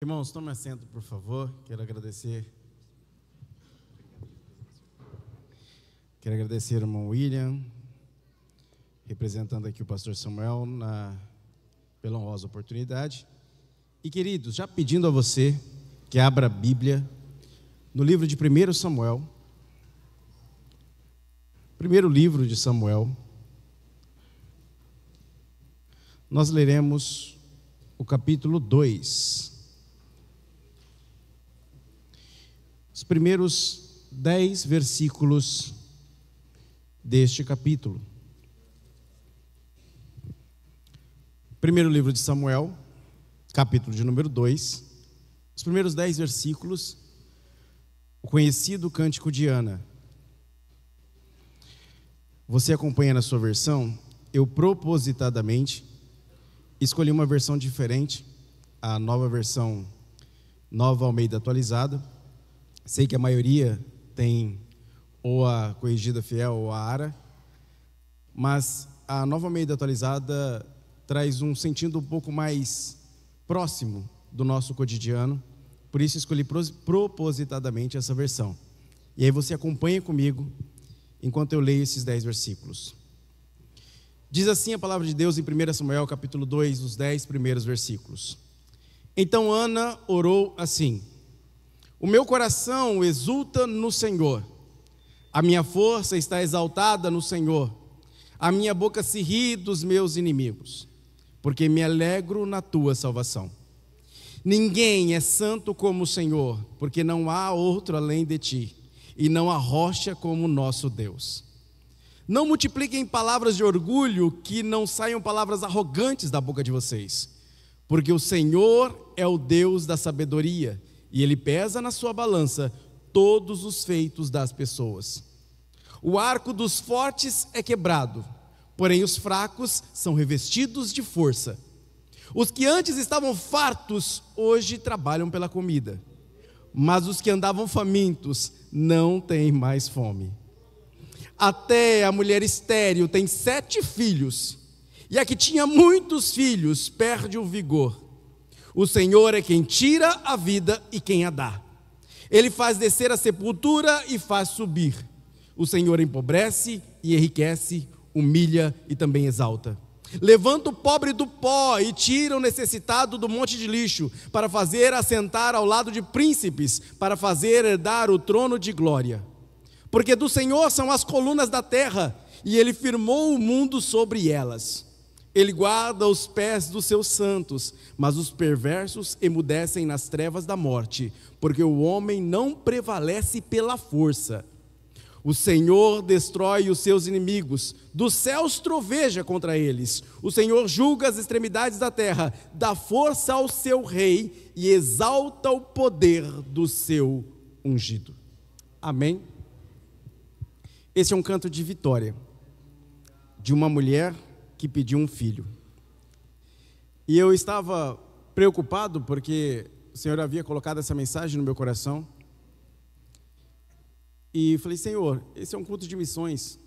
Irmãos, tome assento, por favor. Quero agradecer ao irmão William, representando aqui o pastor Samuel, pela honrosa oportunidade. E queridos, já pedindo a você que abra a Bíblia no livro de 1 Samuel, primeiro livro de Samuel, nós leremos o capítulo 2. Os primeiros 10 versículos deste capítulo. Primeiro livro de Samuel, capítulo de número 2, os primeiros 10 versículos, o conhecido cântico de Ana. Você acompanha na sua versão? Eu propositadamente escolhi uma versão diferente, a nova versão, Nova Almeida Atualizada. Sei que a maioria tem ou a Corrigida Fiel ou a ARA, mas a Nova Almeida Atualizada traz um sentido um pouco mais próximo do nosso cotidiano, por isso escolhi propositadamente essa versão. E aí você acompanha comigo enquanto eu leio esses 10 versículos. Diz assim a palavra de Deus em 1 Samuel capítulo 2, os 10 primeiros versículos. Então Ana orou assim: o meu coração exulta no Senhor, a minha força está exaltada no Senhor, a minha boca se ri dos meus inimigos, porque me alegro na tua salvação. Ninguém é santo como o Senhor, porque não há outro além de ti, e não há rocha como o nosso Deus. Não multipliquem palavras de orgulho, que não saiam palavras arrogantes da boca de vocês, porque o Senhor é o Deus da sabedoria, e Ele pesa na sua balança todos os feitos das pessoas. O arco dos fortes é quebrado, porém os fracos são revestidos de força. Os que antes estavam fartos, hoje trabalham pela comida, mas os que andavam famintos não têm mais fome. Até a mulher estéril tem 7 filhos, e a que tinha muitos filhos perde o vigor. O Senhor é quem tira a vida e quem a dá. Ele faz descer a sepultura e faz subir. O Senhor empobrece e enriquece, humilha e também exalta. Levanta o pobre do pó e tira o necessitado do monte de lixo, para fazer assentar ao lado de príncipes, para fazer herdar o trono de glória. Porque do Senhor são as colunas da terra, e Ele firmou o mundo sobre elas. Ele guarda os pés dos seus santos, mas os perversos emudecem nas trevas da morte, porque o homem não prevalece pela força. O Senhor destrói os seus inimigos, dos céus troveja contra eles. O Senhor julga as extremidades da terra, dá força ao seu rei e exalta o poder do seu ungido. Amém? Esse é um canto de vitória de uma mulher que pediu um filho. E eu estava preocupado porque o Senhor havia colocado essa mensagem no meu coração. E falei: Senhor, esse é um culto de missões.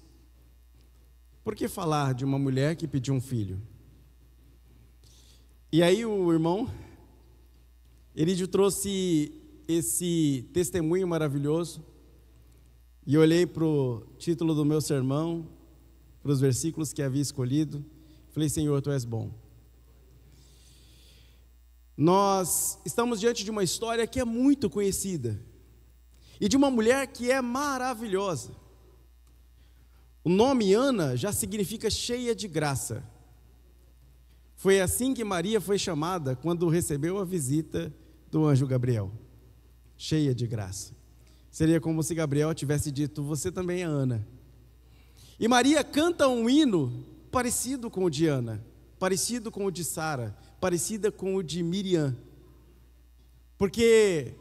Por que falar de uma mulher que pediu um filho? E aí o irmão Erídio trouxe esse testemunho maravilhoso. E eu olhei para o título do meu sermão, para os versículos que havia escolhido. Falei: Senhor, Tu és bom. Nós estamos diante de uma história que é muito conhecida, e de uma mulher que é maravilhosa. O nome Ana já significa cheia de graça. Foi assim que Maria foi chamada quando recebeu a visita do anjo Gabriel. Cheia de graça. Seria como se Gabriel tivesse dito: você também é Ana. E Maria canta um hino parecido com o de Ana, parecido com o de Sara, parecida com o de Miriam. Porque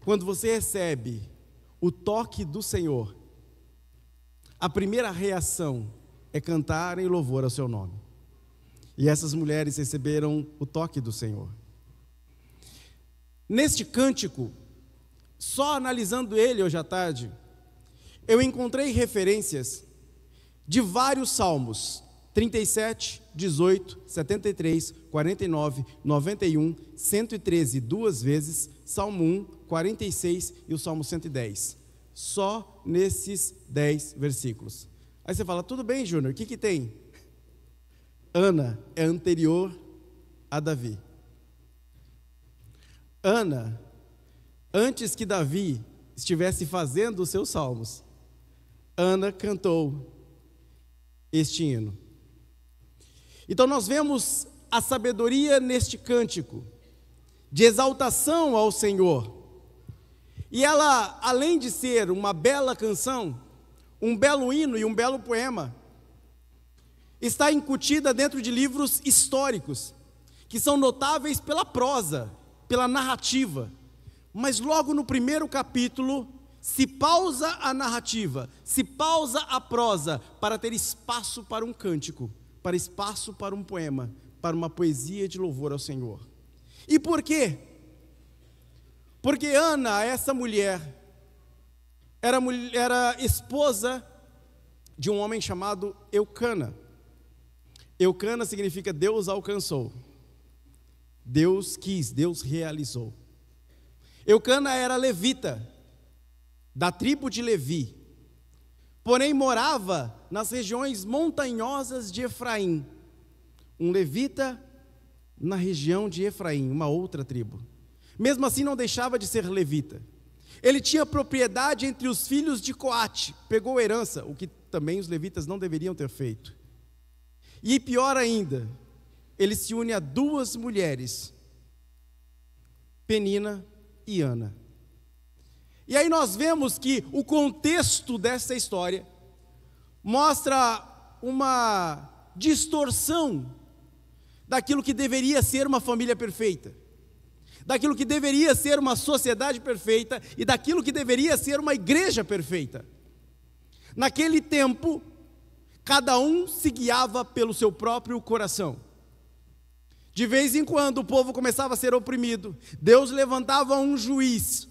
quando você recebe o toque do Senhor, a primeira reação é cantar em louvor ao seu nome. E essas mulheres receberam o toque do Senhor. Neste cântico, só analisando ele hoje à tarde, eu encontrei referências de vários salmos, 37, 18, 73, 49, 91, 113 duas vezes, Salmo 1, 46 e o Salmo 110. Só nesses 10 versículos. Aí você fala, tudo bem, Júnior, o que tem? Ana é anterior a Davi. Ana, antes que Davi estivesse fazendo os seus salmos, Ana cantou este hino. Então nós vemos a sabedoria neste cântico, de exaltação ao Senhor. E ela, além de ser uma bela canção, um belo hino e um belo poema, está incutida dentro de livros históricos, que são notáveis pela prosa, pela narrativa. Mas logo no primeiro capítulo, se pausa a narrativa, se pausa a prosa, para ter espaço para um cântico, para espaço para um poema, para uma poesia de louvor ao Senhor. E por quê? Porque Ana, essa mulher, era esposa de um homem chamado Eucana. Eucana significa Deus alcançou, Deus quis, Deus realizou. Eucana era levita, da tribo de Levi, porém morava nas regiões montanhosas de Efraim. Um levita na região de Efraim, uma outra tribo. Mesmo assim não deixava de ser levita. Ele tinha propriedade entre os filhos de Coate, pegou herança, o que também os levitas não deveriam ter feito. E pior ainda, ele se une a duas mulheres, Penina e Ana. E aí nós vemos que o contexto dessa história mostra uma distorção daquilo que deveria ser uma família perfeita, daquilo que deveria ser uma sociedade perfeita e daquilo que deveria ser uma igreja perfeita. Naquele tempo, cada um se guiava pelo seu próprio coração. De vez em quando o povo começava a ser oprimido, Deus levantava um juiz,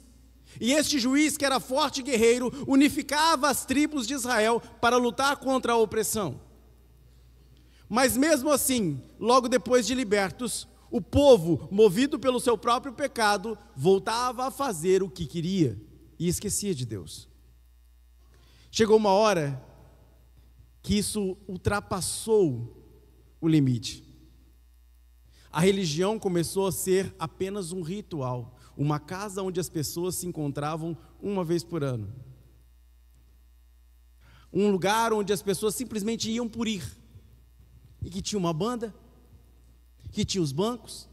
e este juiz, que era forte e guerreiro, unificava as tribos de Israel para lutar contra a opressão. Mas mesmo assim, logo depois de libertos, o povo, movido pelo seu próprio pecado, voltava a fazer o que queria e esquecia de Deus. Chegou uma hora que isso ultrapassou o limite. A religião começou a ser apenas um ritual, uma casa onde as pessoas se encontravam uma vez por ano. Um lugar onde as pessoas simplesmente iam por ir. E que tinha uma banda, que tinha os bancos,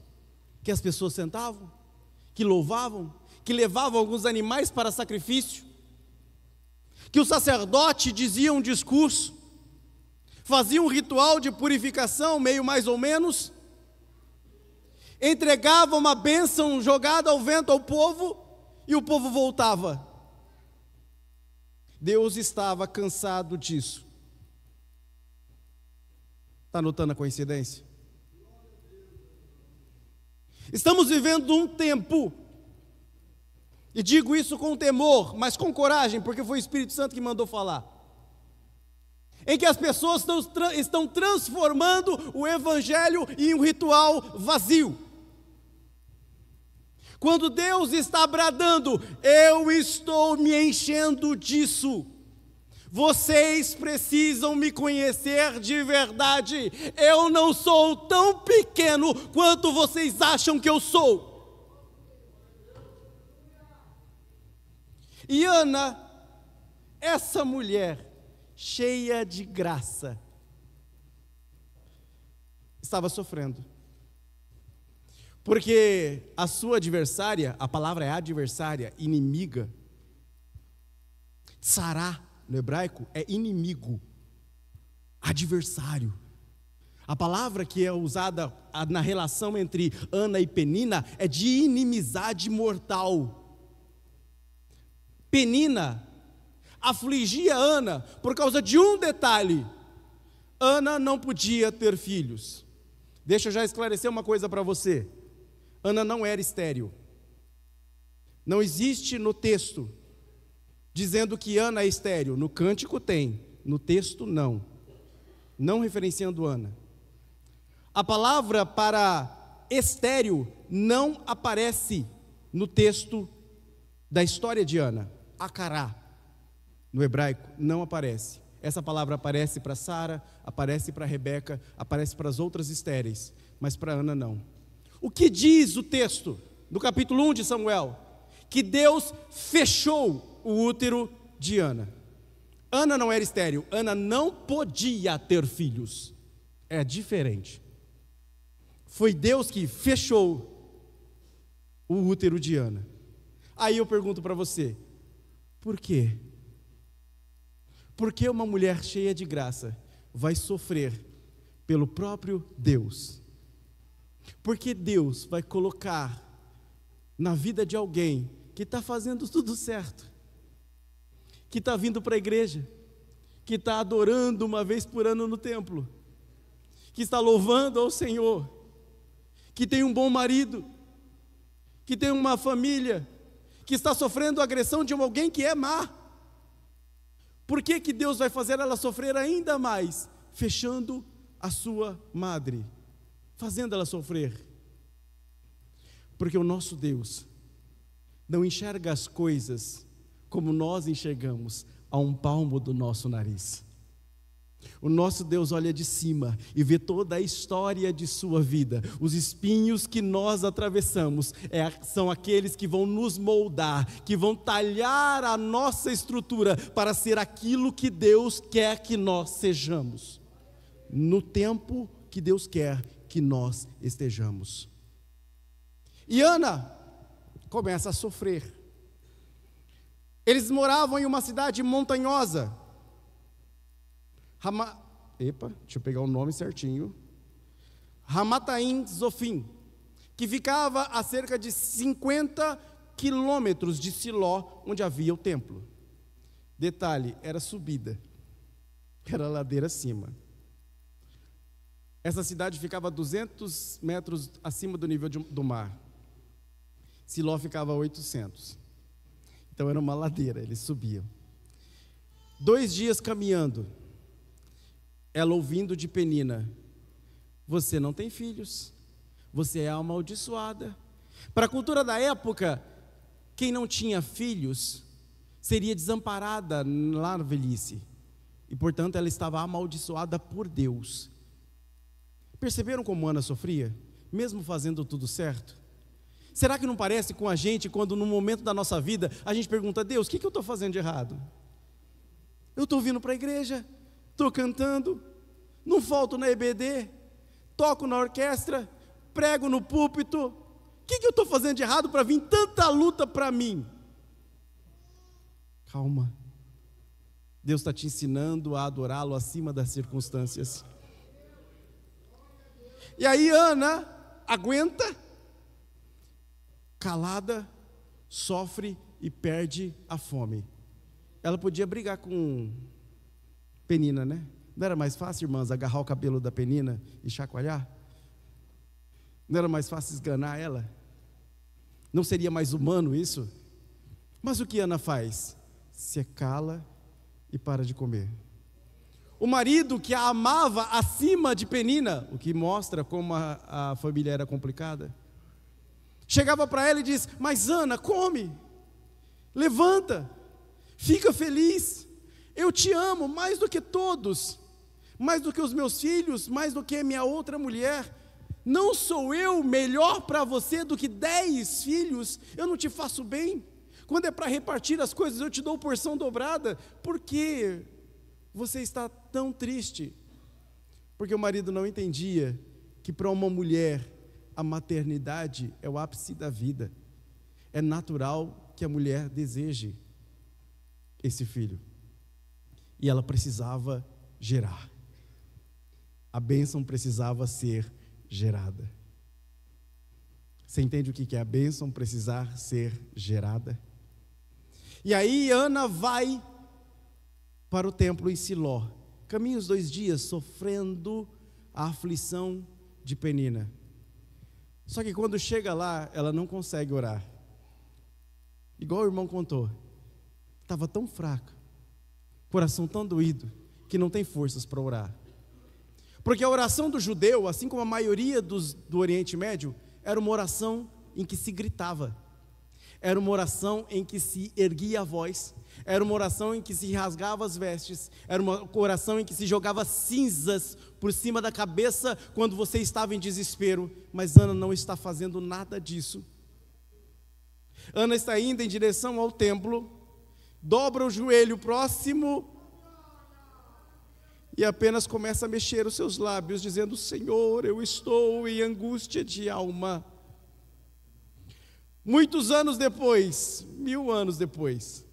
que as pessoas sentavam, que louvavam, que levavam alguns animais para sacrifício, que o sacerdote dizia um discurso, fazia um ritual de purificação, meio mais ou menos, entregava uma bênção jogada ao vento ao povo, e o povo voltava. Deus estava cansado disso. Está notando a coincidência? Estamos vivendo um tempo, e digo isso com temor, mas com coragem, porque foi o Espírito Santo que mandou falar, em que as pessoas estão transformando o Evangelho em um ritual vazio. Quando Deus está bradando, eu estou me enchendo disso. Vocês precisam me conhecer de verdade. Eu não sou tão pequeno quanto vocês acham que eu sou. E Ana, essa mulher cheia de graça, estava sofrendo. Porque a sua adversária, a palavra é adversária, inimiga, tsará, no hebraico, é inimigo, adversário. A palavra que é usada na relação entre Ana e Penina é de inimizade mortal. Penina afligia Ana por causa de um detalhe: Ana não podia ter filhos. Deixa eu já esclarecer uma coisa para você. Ana não era estéril. Não existe no texto dizendo que Ana é estéril. No cântico tem, no texto não. não referenciando Ana. A palavra para estéril não aparece no texto da história de Ana. Acará, no hebraico, não aparece. Essa palavra aparece para Sara, aparece para Rebeca, aparece para as outras estéreis, mas para Ana não. O que diz o texto do capítulo 1 de Samuel? Que Deus fechou o útero de Ana. Ana não era estéril, Ana não podia ter filhos. É diferente. Foi Deus que fechou o útero de Ana. Aí eu pergunto para você, por quê? Por que uma mulher cheia de graça vai sofrer pelo próprio Deus? Porque Deus vai colocar na vida de alguém que está fazendo tudo certo, que está vindo para a igreja, que está adorando uma vez por ano no templo, que está louvando ao Senhor, que tem um bom marido, que tem uma família, que está sofrendo a agressão de alguém que é má. Por que que Deus vai fazer ela sofrer ainda mais? Fechando a sua madre, fazendo ela sofrer. Porque o nosso Deus não enxerga as coisas como nós enxergamos, a um palmo do nosso nariz. O nosso Deus olha de cima e vê toda a história de sua vida. Os espinhos que nós atravessamos são aqueles que vão nos moldar, que vão talhar a nossa estrutura para ser aquilo que Deus quer que nós sejamos, no tempo que Deus quer que nós estejamos. E Ana começa a sofrer. Eles moravam em uma cidade montanhosa. Deixa eu pegar o nome certinho. Ramataim Zofim, que ficava a cerca de 50 quilômetros de Siló, onde havia o templo. Detalhe, era subida, era ladeira acima. Essa cidade ficava a 200 metros acima do nível do mar. Siló ficava a 800. Então era uma ladeira, eles subiam. 2 dias caminhando, ela ouvindo de Penina: você não tem filhos, você é amaldiçoada. Para a cultura da época, quem não tinha filhos seria desamparada lá na velhice, e portanto ela estava amaldiçoada por Deus. Perceberam como Ana sofria, mesmo fazendo tudo certo? Será que não parece com a gente quando no momento da nossa vida a gente pergunta: Deus, o que eu estou fazendo de errado? Eu estou vindo para a igreja, estou cantando, não falto na EBD, toco na orquestra, prego no púlpito. O que eu estou fazendo de errado para vir tanta luta para mim? Calma, Deus está te ensinando a adorá-lo acima das circunstâncias. E aí Ana aguenta, calada, sofre e perde a fome. Ela podia brigar com Penina, né? Não era mais fácil, irmãs, agarrar o cabelo da Penina e chacoalhar? Não era mais fácil esganar ela? Não seria mais humano isso? Mas o que Ana faz? Se cala e para de comer. O marido que a amava acima de Penina, o que mostra como a família era complicada, chegava para ela e diz: mas Ana, come, levanta, fica feliz, eu te amo mais do que todos, mais do que os meus filhos, mais do que a minha outra mulher. Não sou eu melhor para você do que 10 filhos? Eu não te faço bem? Quando é para repartir as coisas eu te dou porção dobrada. Por que você está tão triste? Porque o marido não entendia que para uma mulher a maternidade é o ápice da vida. É natural que a mulher deseje esse filho. E ela precisava gerar. A bênção precisava ser gerada. Você entende o que é a bênção precisar ser gerada? E aí Ana vai para o templo em Siló. Caminha os 2 dias sofrendo a aflição de Penina. Só que quando chega lá, ela não consegue orar. Igual o irmão contou, estava tão fraca, coração tão doído, que não tem forças para orar. Porque a oração do judeu, assim como a maioria do Oriente Médio, era uma oração em que se gritava, era uma oração em que se erguia a voz, era uma oração em que se rasgava as vestes, era uma oração em que se jogava cinzas por cima da cabeça quando você estava em desespero. Mas Ana não está fazendo nada disso. Ana está indo em direção ao templo, dobra o joelho próximo e apenas começa a mexer os seus lábios, dizendo: Senhor, eu estou em angústia de alma. Muitos anos depois, 1000 anos depois,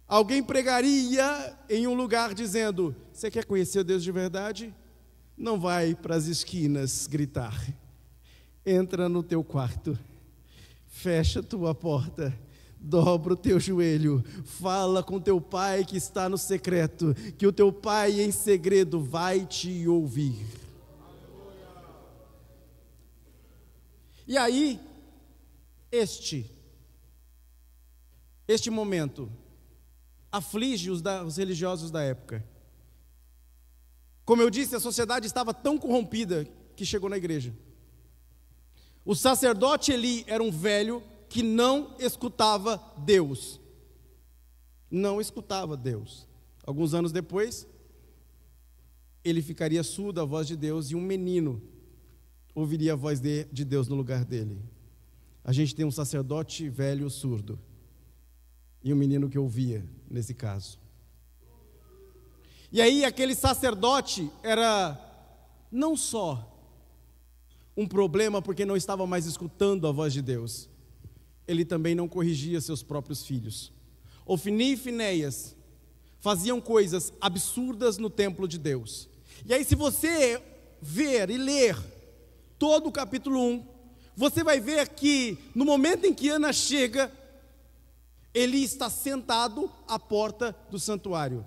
alguém pregaria em um lugar dizendo: você quer conhecer o Deus de verdade? Não vai para as esquinas gritar, entra no teu quarto, fecha tua porta, dobra o teu joelho, fala com teu pai que está no secreto, que o teu pai em segredo vai te ouvir. E aí, este momento aflige os religiosos da época. Como eu disse, a sociedade estava tão corrompida que chegou na igreja. O sacerdote Eli era um velho que não escutava Deus. Não escutava Deus. Alguns anos depois, ele ficaria surdo à voz de Deus e um menino ouviria a voz de Deus no lugar dele. A gente tem um sacerdote velho surdo e um menino que ouvia, nesse caso. E aí aquele sacerdote era não só um problema porque não estava mais escutando a voz de Deus, ele também não corrigia seus próprios filhos. Ofni e Finéias faziam coisas absurdas no templo de Deus. E aí, se você ver e ler todo o capítulo 1, você vai ver que no momento em que Ana chega, ele está sentado à porta do santuário.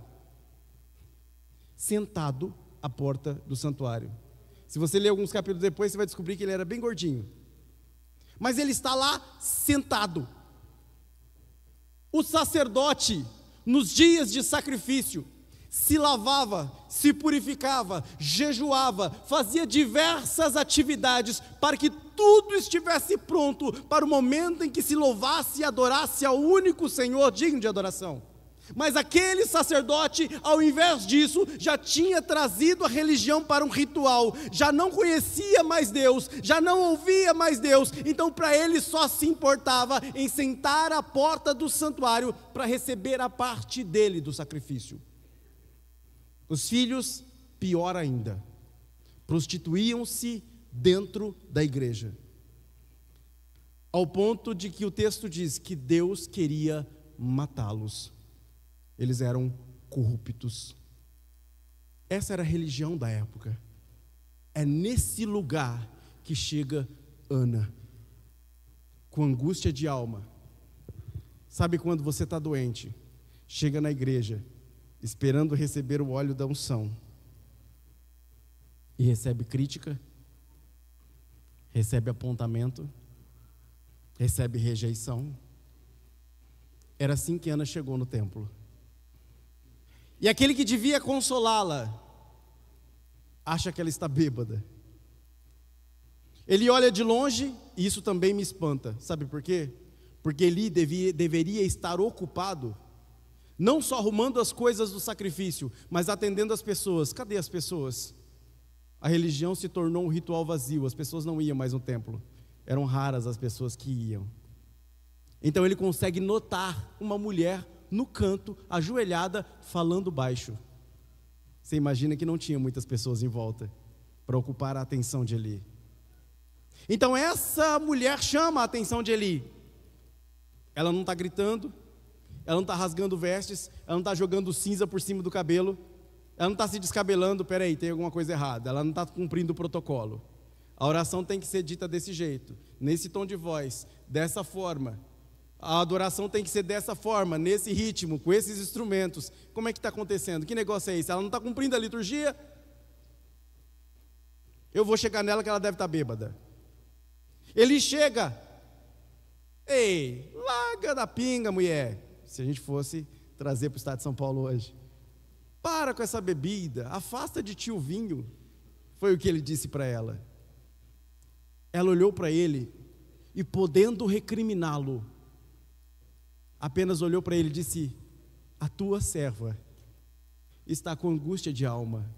Sentado à porta do santuário. Se você ler alguns capítulos depois, você vai descobrir que ele era bem gordinho. Mas ele está lá sentado. O sacerdote, nos dias de sacrifício, se lavava, se purificava, jejuava, fazia diversas atividades para que tudo estivesse pronto para o momento em que se louvasse e adorasse ao único Senhor digno de adoração. Mas aquele sacerdote, ao invés disso, já tinha trazido a religião para um ritual, já não conhecia mais Deus, já não ouvia mais Deus, então para ele só se importava em sentar à porta do santuário para receber a parte dele do sacrifício. Os filhos, pior ainda, prostituíam-se dentro da igreja, ao ponto de que o texto diz que Deus queria matá-los. Eles eram corruptos. Essa era a religião da época. É nesse lugar que chega Ana, com angústia de alma. Sabe quando você está doente, chega na igreja, esperando receber o óleo da unção, e recebe crítica, recebe apontamento, recebe rejeição? Era assim que Ana chegou no templo. E aquele que devia consolá-la acha que ela está bêbada. Ele olha de longe, e isso também me espanta. Sabe por quê? Porque Eli deveria estar ocupado, não só arrumando as coisas do sacrifício, mas atendendo as pessoas. Cadê as pessoas? A religião se tornou um ritual vazio, as pessoas não iam mais no templo. Eram raras as pessoas que iam. Então ele consegue notar uma mulher no canto, ajoelhada, falando baixo. Você imagina que não tinha muitas pessoas em volta para ocupar a atenção de Eli. Então essa mulher chama a atenção de Eli. Ela não está gritando, ela não está rasgando vestes, ela não está jogando cinza por cima do cabelo, ela não está se descabelando. Peraí, tem alguma coisa errada. Ela não está cumprindo o protocolo. A oração tem que ser dita desse jeito, nesse tom de voz, dessa forma. A adoração tem que ser dessa forma, nesse ritmo, com esses instrumentos. Como é que está acontecendo? Que negócio é esse? Ela não está cumprindo a liturgia? Eu vou chegar nela que ela deve estar bêbada. Ele chega. Ei, larga da pinga, mulher. Se a gente fosse trazer para o estado de São Paulo hoje. Para com essa bebida, afasta de ti o vinho. Foi o que ele disse para ela. Ela olhou para ele e, podendo recriminá-lo, apenas olhou para ele e disse: a tua serva está com angústia de alma.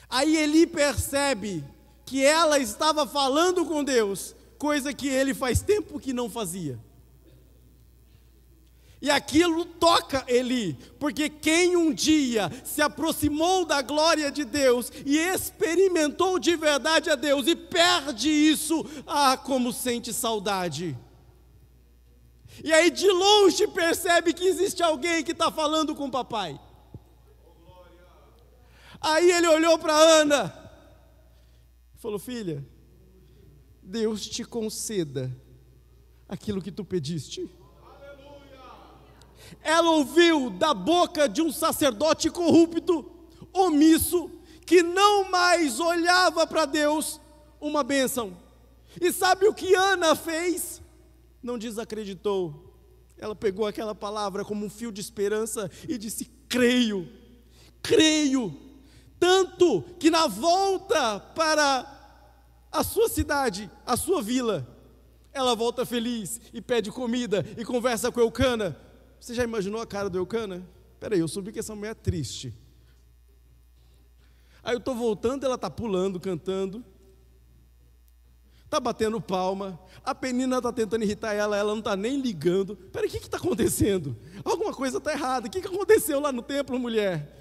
Aí Eli percebe que ela estava falando com Deus, coisa que ele faz tempo que não fazia. E aquilo toca Eli, porque quem um dia se aproximou da glória de Deus e experimentou de verdade a Deus e perde isso, como sente saudade. E aí de longe percebe que existe alguém que está falando com o papai. Aí ele olhou para Ana e falou: filha, Deus te conceda aquilo que tu pediste. Ela ouviu da boca de um sacerdote corrupto, omisso, que não mais olhava para Deus, uma bênção. E sabe o que Ana fez? Não desacreditou. Ela pegou aquela palavra como um fio de esperança e disse: creio, creio. Tanto que na volta para a sua cidade, a sua vila, ela volta feliz e pede comida e conversa com Eucana. Você já imaginou a cara do Eucana? Peraí, eu soube que essa mulher é triste. Aí eu estou voltando, ela está pulando, cantando, está batendo palma, a Penina está tentando irritar ela não está nem ligando. Peraí, o que está acontecendo? Alguma coisa está errada. O que aconteceu lá no templo, mulher?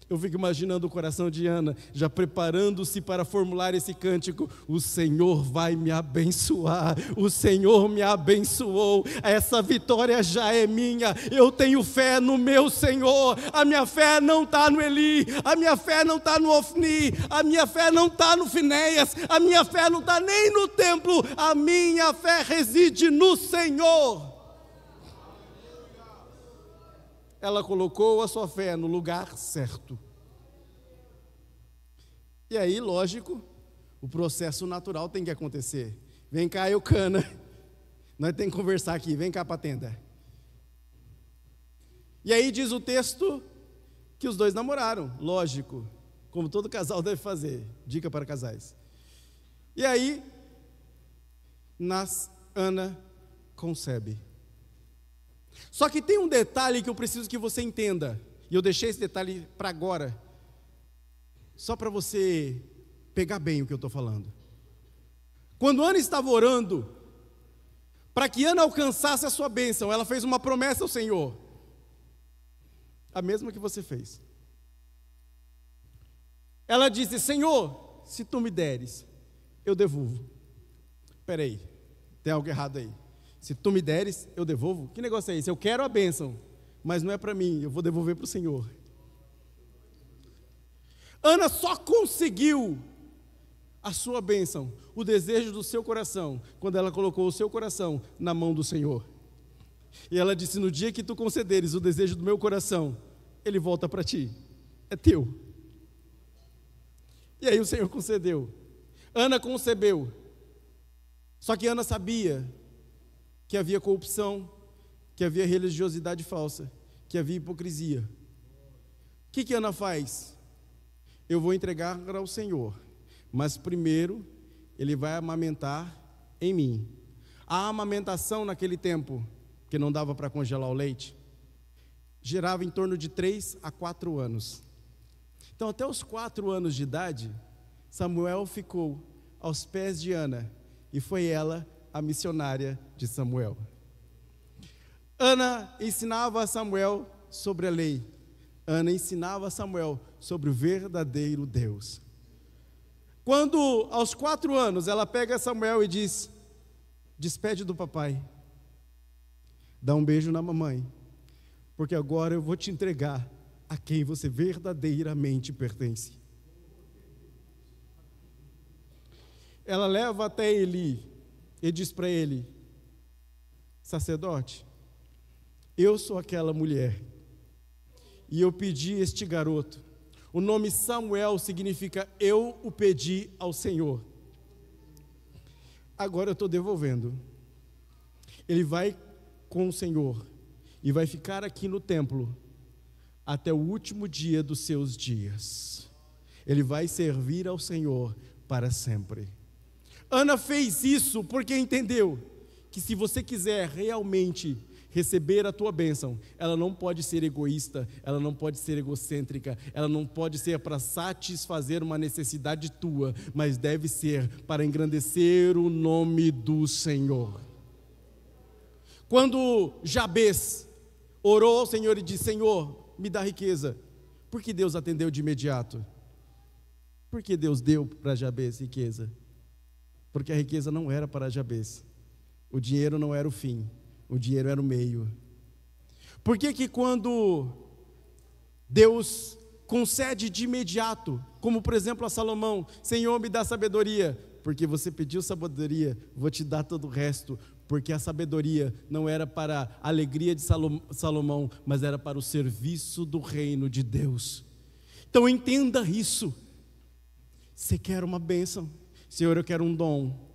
Eu fico imaginando o coração de Ana, já preparando-se para formular esse cântico: o Senhor vai me abençoar, o Senhor me abençoou, essa vitória já é minha, eu tenho fé no meu Senhor, a minha fé não está no Eli, a minha fé não está no Ofni, a minha fé não está no Finéias, a minha fé não está nem no templo, a minha fé reside no Senhor. Ela colocou a sua fé no lugar certo. E aí, lógico, o processo natural tem que acontecer. Vem cá, Eucana, nós temos que conversar aqui, vem cá para a tenda. E aí diz o texto que os dois namoraram, lógico, como todo casal deve fazer, dica para casais. E aí, Ana concebe. Só que tem um detalhe que eu preciso que você entenda, e eu deixei esse detalhe para agora, só para você pegar bem o que eu estou falando. Quando Ana estava orando, para que Ana alcançasse a sua bênção, ela fez uma promessa ao Senhor, a mesma que você fez. Ela disse: Senhor, se tu me deres, eu devolvo. Espera aí, tem algo errado aí. Se tu me deres, eu devolvo? Que negócio é esse? Eu quero a bênção, mas não é para mim, eu vou devolver para o Senhor. Ana só conseguiu a sua bênção, o desejo do seu coração, quando ela colocou o seu coração na mão do Senhor. E ela disse: no dia que tu concederes o desejo do meu coração, ele volta para ti, é teu. E aí o Senhor concedeu. Ana concebeu. Só que Ana sabia que havia corrupção, que havia religiosidade falsa, que havia hipocrisia. O que Ana faz? Eu vou entregar ao Senhor, mas primeiro Ele vai amamentar em mim. A amamentação naquele tempo, que não dava para congelar o leite, gerava em torno de 3 a 4 anos. Então até os 4 anos de idade, Samuel ficou aos pés de Ana, e foi ela a missionária de Samuel. Ana ensinava a Samuel sobre a lei. Ana ensinava a Samuel sobre o verdadeiro Deus. Quando aos 4 anos ela pega Samuel e diz: despede do papai, dá um beijo na mamãe, porque agora eu vou te entregar a quem você verdadeiramente pertence. Ela leva até Eli e diz para ele: sacerdote, eu sou aquela mulher, e eu pedi este garoto. O nome Samuel significa eu o pedi ao Senhor. Agora eu estou devolvendo. Ele vai com o Senhor e vai ficar aqui no templo até o último dia dos seus dias. ele vai servir ao Senhor para sempre. Ana fez isso porque entendeu que se você quiser realmente receber a tua bênção, ela não pode ser egoísta, ela não pode ser egocêntrica, ela não pode ser para satisfazer uma necessidade tua, mas deve ser para engrandecer o nome do Senhor. Quando Jabez orou ao Senhor e disse: Senhor, me dá riqueza, por que Deus atendeu de imediato? Por que Deus deu para Jabez riqueza? Porque a riqueza não era para Jabez, o dinheiro não era o fim, o dinheiro era o meio. Por que que quando Deus concede de imediato, como por exemplo a Salomão: Senhor, me dá sabedoria, porque você pediu sabedoria, vou te dar todo o resto, porque a sabedoria não era para a alegria de Salomão, mas era para o serviço do reino de Deus. Então entenda isso. Você quer uma bênção? Senhor, eu quero um dom.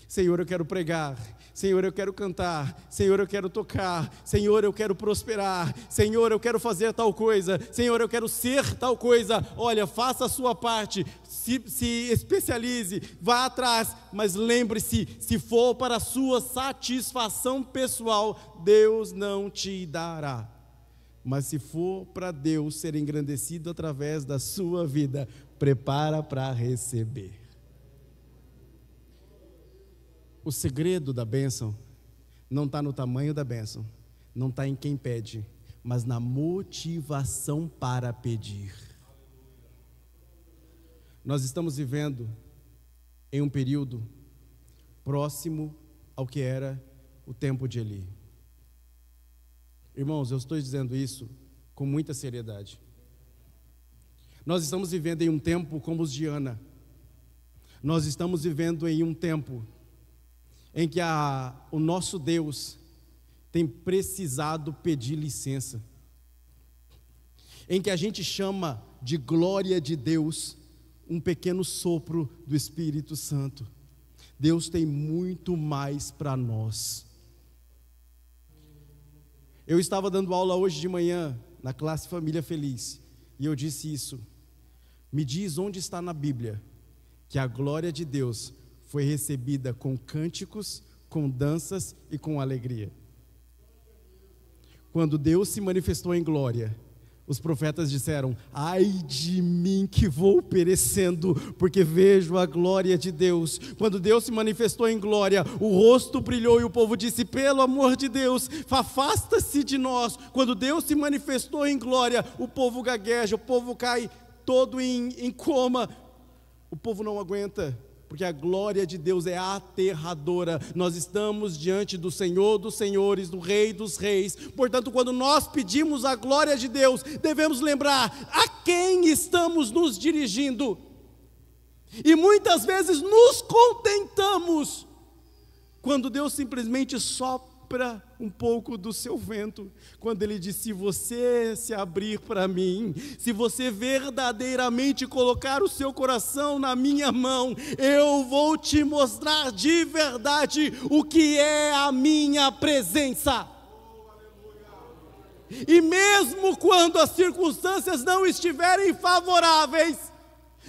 Senhor, eu quero pregar. Senhor, eu quero cantar. Senhor, eu quero tocar. Senhor, eu quero prosperar. Senhor, eu quero fazer tal coisa. Senhor, eu quero ser tal coisa. Olha, faça a sua parte, se especialize, vá atrás, mas lembre-se, se for para a sua satisfação pessoal, Deus não te dará. Mas se for para Deus ser engrandecido através da sua vida, prepara para receber. O segredo da bênção não está no tamanho da bênção, não está em quem pede, mas na motivação para pedir. Nós estamos vivendo em um período próximo ao que era o tempo de Eli. Irmãos, eu estou dizendo isso com muita seriedade. Nós estamos vivendo em um tempo como os de Ana. Nós estamos vivendo em um tempo em que o nosso Deus tem precisado pedir licença, em que a gente chama de glória de Deus um pequeno sopro do Espírito Santo. Deus tem muito mais para nós. Eu estava dando aula hoje de manhã na classe Família Feliz, e eu disse isso: me diz onde está na Bíblia que a glória de Deus foi recebida com cânticos, com danças e com alegria. Quando Deus se manifestou em glória, os profetas disseram: ai de mim que vou perecendo, porque vejo a glória de Deus. Quando Deus se manifestou em glória, o rosto brilhou e o povo disse: pelo amor de Deus, afasta-se de nós. Quando Deus se manifestou em glória, o povo gagueja, o povo cai todo em coma, o povo não aguenta, porque a glória de Deus é aterradora. Nós estamos diante do Senhor dos senhores, do Rei dos reis. Portanto, quando nós pedimos a glória de Deus, devemos lembrar a quem estamos nos dirigindo. E muitas vezes nos contentamos quando Deus simplesmente sopra um pouco do seu vento, quando Ele diz: se você se abrir para mim, se você verdadeiramente colocar o seu coração na minha mão, eu vou te mostrar de verdade o que é a minha presença. E mesmo quando as circunstâncias não estiverem favoráveis,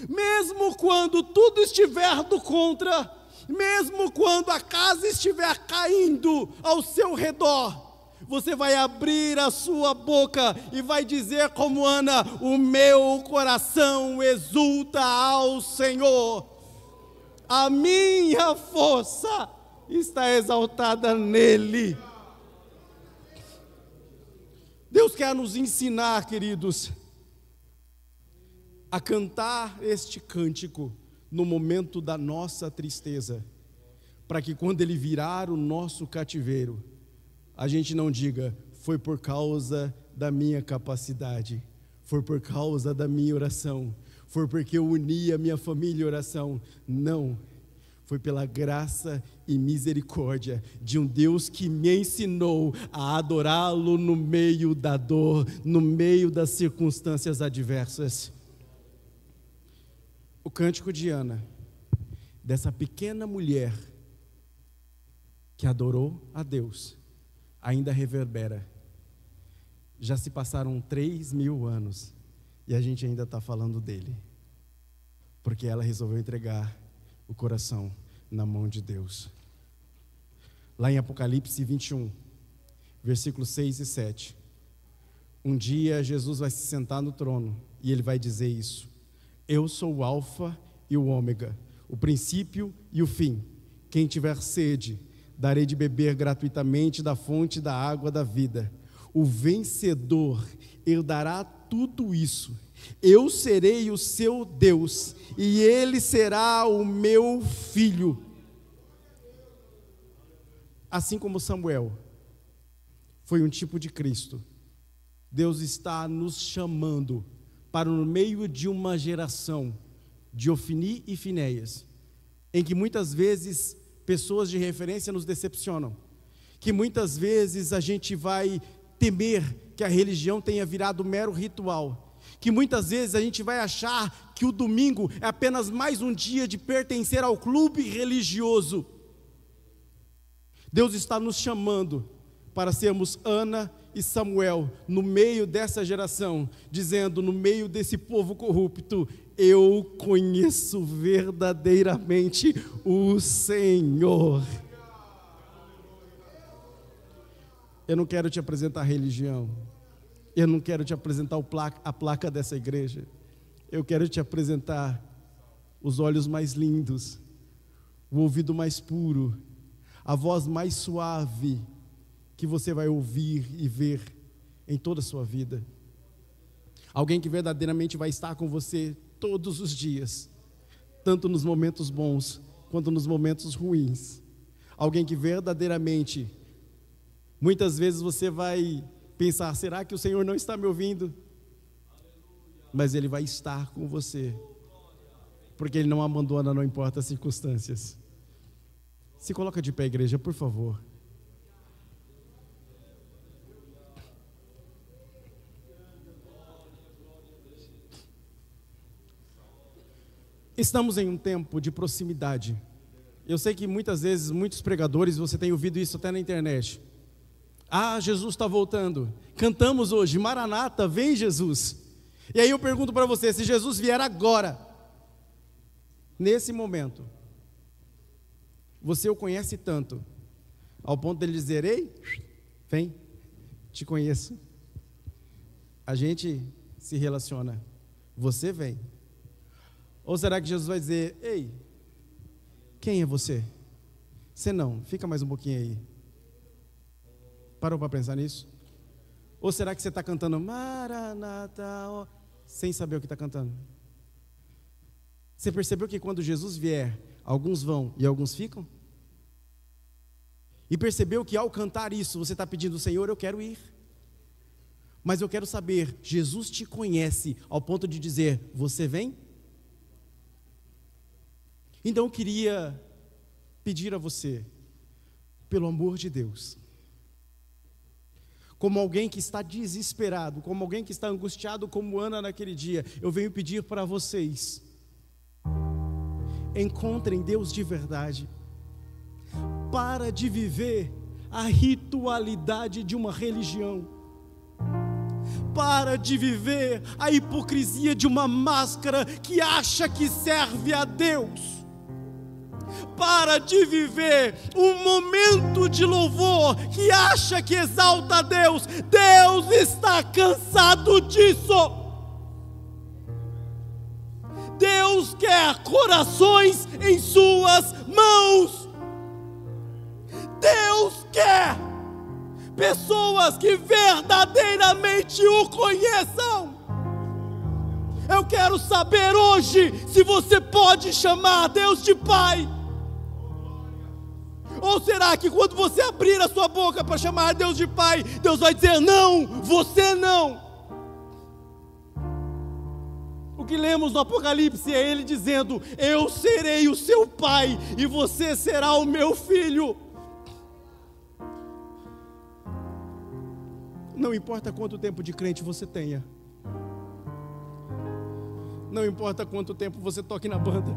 mesmo quando tudo estiver do contra, mesmo quando a casa estiver caindo ao seu redor, você vai abrir a sua boca e vai dizer como Ana: o meu coração exulta ao Senhor, a minha força está exaltada nele. Deus quer nos ensinar, queridos, a cantar este cântico no momento da nossa tristeza, para que quando Ele virar o nosso cativeiro, a gente não diga: foi por causa da minha capacidade, foi por causa da minha oração, foi porque eu uni a minha família em oração. Não, foi pela graça e misericórdia de um Deus que me ensinou a adorá-lo no meio da dor, no meio das circunstâncias adversas. O cântico de Ana, dessa pequena mulher que adorou a Deus, ainda reverbera. Já se passaram 3.000 anos e a gente ainda está falando dele. porque ela resolveu entregar o coração na mão de Deus. Lá em Apocalipse 21, versículos 6 e 7, um dia Jesus vai se sentar no trono e ele vai dizer isso: eu sou o Alfa e o Ômega, o princípio e o fim. Quem tiver sede, darei de beber gratuitamente da fonte da água da vida. O vencedor herdará tudo isso. Eu serei o seu Deus e ele será o meu filho. Assim como Samuel foi um tipo de Cristo, Deus está nos chamando para no meio de uma geração de Ofni e Finéias, em que muitas vezes pessoas de referência nos decepcionam, que muitas vezes a gente vai temer que a religião tenha virado mero ritual, que muitas vezes a gente vai achar que o domingo é apenas mais um dia de pertencer ao clube religioso. Deus está nos chamando para sermos Ana e Samuel no meio dessa geração, dizendo, no meio desse povo corrupto: eu conheço verdadeiramente o Senhor. Eu não quero te apresentar a religião, eu não quero te apresentar a placa dessa igreja, eu quero te apresentar os olhos mais lindos, o ouvido mais puro, a voz mais suave que você vai ouvir e ver em toda a sua vida. Alguém que verdadeiramente vai estar com você todos os dias, tanto nos momentos bons quanto nos momentos ruins. Alguém que verdadeiramente, muitas vezes você vai pensar: será que o Senhor não está me ouvindo? Mas Ele vai estar com você, porque Ele não abandona, não importa as circunstâncias. Se coloca de pé, igreja, por favor. Estamos em um tempo de proximidade. Eu sei que muitas vezes, muitos pregadores, você tem ouvido isso até na internet: ah, Jesus está voltando. Cantamos hoje, Maranata, vem Jesus. E aí eu pergunto para você: se Jesus vier agora, nesse momento, você o conhece tanto, ao ponto dele dizer: ei, vem, te conheço. A gente se relaciona, você vem. Ou será que Jesus vai dizer: ei, quem é você? Você não, fica mais um pouquinho aí. Parou para pensar nisso? Ou será que você está cantando Maranata, ó, sem saber o que está cantando? Você percebeu que quando Jesus vier, alguns vão e alguns ficam? E percebeu que ao cantar isso, você está pedindo: Senhor, eu quero ir, mas eu quero saber, Jesus te conhece ao ponto de dizer: você vem? Então eu queria pedir a você, pelo amor de Deus, como alguém que está desesperado, como alguém que está angustiado como Ana naquele dia, eu venho pedir para vocês: encontrem Deus de verdade. Para de viver a ritualidade de uma religião. Para de viver a hipocrisia de uma máscara que acha que serve a Deus. Para de viver um momento de louvor que acha que exalta a Deus. Deus está cansado disso. Deus quer corações em suas mãos. Deus quer pessoas que verdadeiramente o conheçam. Eu quero saber hoje se você pode chamar Deus de Pai. Ou será que quando você abrir a sua boca para chamar Deus de Pai, Deus vai dizer: não, você não? O que lemos no Apocalipse é Ele dizendo: eu serei o seu pai e você será o meu filho. Não importa quanto tempo de crente você tenha, não importa quanto tempo você toque na banda,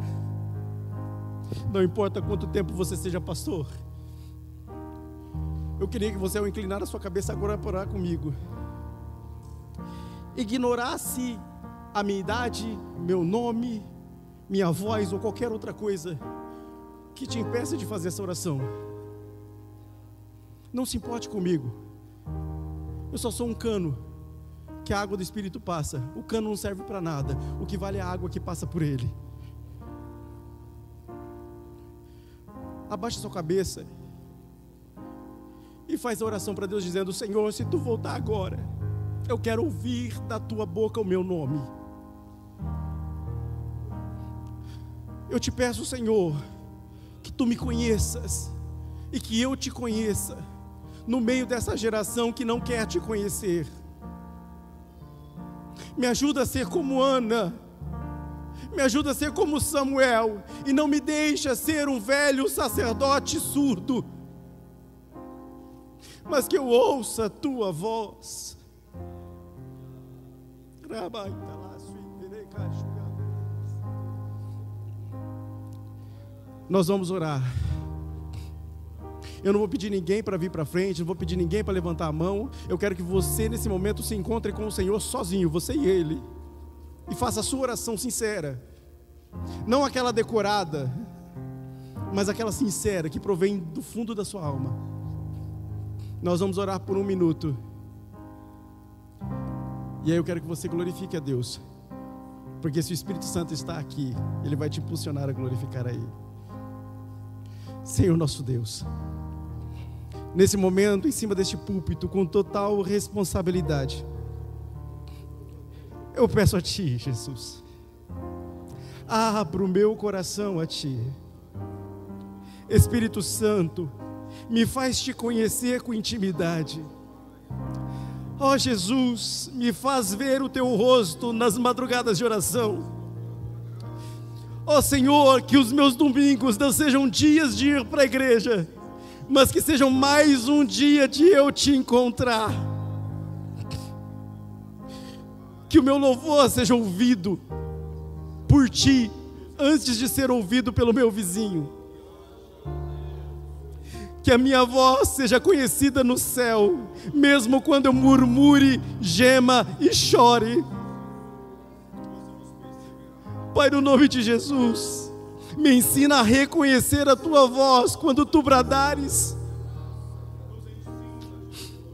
não importa quanto tempo você seja pastor, eu queria que você, ao inclinar a sua cabeça agora para orar comigo, ignorasse a minha idade, meu nome, minha voz ou qualquer outra coisa que te impeça de fazer essa oração. Não se importe comigo. Eu só sou um cano que a água do Espírito passa. O cano não serve para nada. O que vale é a água que passa por ele. Abaixa sua cabeça e faz a oração para Deus dizendo: Senhor, se tu voltar agora, eu quero ouvir da tua boca o meu nome. Eu te peço, Senhor, que tu me conheças e que eu te conheça no meio dessa geração que não quer te conhecer. Me ajuda a ser como Ana, me ajuda a ser como Samuel, e não me deixa ser um velho sacerdote surdo, mas que eu ouça a tua voz. Nós vamos orar. Eu não vou pedir ninguém para vir para frente, não vou pedir ninguém para levantar a mão. Eu quero que você nesse momento se encontre com o Senhor sozinho, você e Ele, e faça a sua oração sincera. Não aquela decorada, mas aquela sincera, que provém do fundo da sua alma. Nós vamos orar por 1 minuto. E aí eu quero que você glorifique a Deus, porque se o Espírito Santo está aqui, Ele vai te impulsionar a glorificar a Ele. Senhor nosso Deus, nesse momento, em cima deste púlpito, com total responsabilidade, eu peço a Ti, Jesus, abra o meu coração a Ti. Espírito Santo, me faz Te conhecer com intimidade. Ó Jesus, me faz ver o Teu rosto nas madrugadas de oração. Ó Senhor, que os meus domingos não sejam dias de ir para a igreja, mas que sejam mais um dia de eu Te encontrar. Que o meu louvor seja ouvido por Ti, antes de ser ouvido pelo meu vizinho. Que a minha voz seja conhecida no céu, mesmo quando eu murmure, gema e chore. Pai, no nome de Jesus, me ensina a reconhecer a Tua voz quando Tu bradares.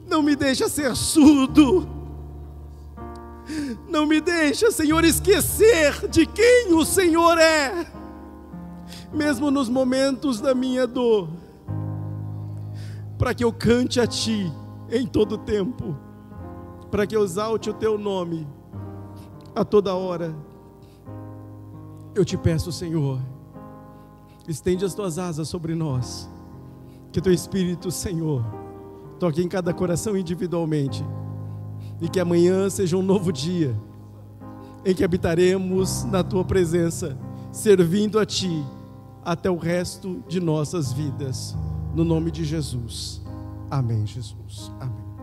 Não me deixa ser surdo. Não me deixa, Senhor, esquecer de quem o Senhor é, mesmo nos momentos da minha dor, para que eu cante a Ti em todo tempo, para que eu exalte o Teu nome a toda hora. Eu Te peço, Senhor, estende as Tuas asas sobre nós, que Teu Espírito, Senhor, toque em cada coração individualmente, e que amanhã seja um novo dia, em que habitaremos na Tua presença, servindo a Ti, até o resto de nossas vidas, no nome de Jesus. Amém, Jesus. Amém.